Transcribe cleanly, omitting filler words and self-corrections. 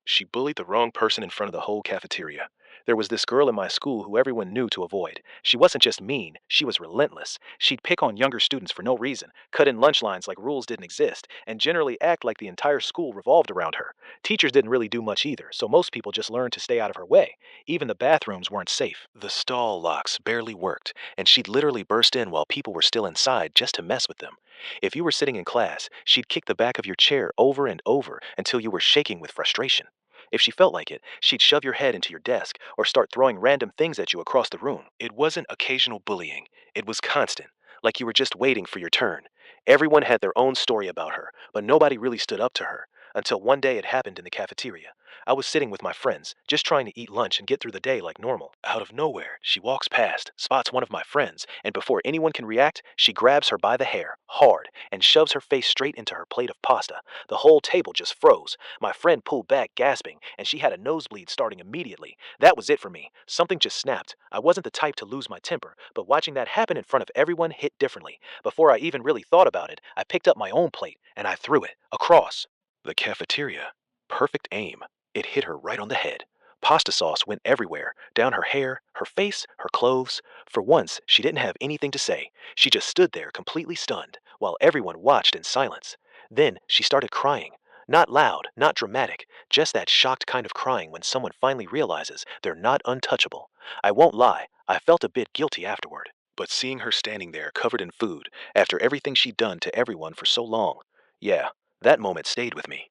She bullied the wrong person in front of the whole cafeteria. There was this girl in my school who everyone knew to avoid. She wasn't just mean, she was relentless. She'd pick on younger students for no reason, cut in lunch lines like rules didn't exist, and generally act like the entire school revolved around her. Teachers didn't really do much either, so most people just learned to stay out of her way. Even the bathrooms weren't safe. The stall locks barely worked, and she'd literally burst in while people were still inside just to mess with them. If you were sitting in class, she'd kick the back of your chair over and over until you were shaking with frustration. If she felt like it, she'd shove your head into your desk or start throwing random things at you across the room. It wasn't occasional bullying, it was constant, like you were just waiting for your turn. Everyone had their own story about her, but nobody really stood up to her. Until one day it happened in the cafeteria. I was sitting with my friends, just trying to eat lunch and get through the day like normal. Out of nowhere, she walks past, spots one of my friends, and before anyone can react, she grabs her by the hair, hard, and shoves her face straight into her plate of pasta. The whole table just froze. My friend pulled back, gasping, and she had a nosebleed starting immediately. That was it for me. Something just snapped. I wasn't the type to lose my temper, but watching that happen in front of everyone hit differently. Before I even really thought about it, I picked up my own plate and I threw it across the cafeteria. Perfect aim. It hit her right on the head. Pasta sauce went everywhere, down her hair, her face, her clothes. For once, she didn't have anything to say. She just stood there completely stunned, while everyone watched in silence. Then she started crying. Not loud, not dramatic, just that shocked kind of crying when someone finally realizes they're not untouchable. I won't lie, I felt a bit guilty afterward. But seeing her standing there covered in food, after everything she'd done to everyone for so long, yeah, that moment stayed with me.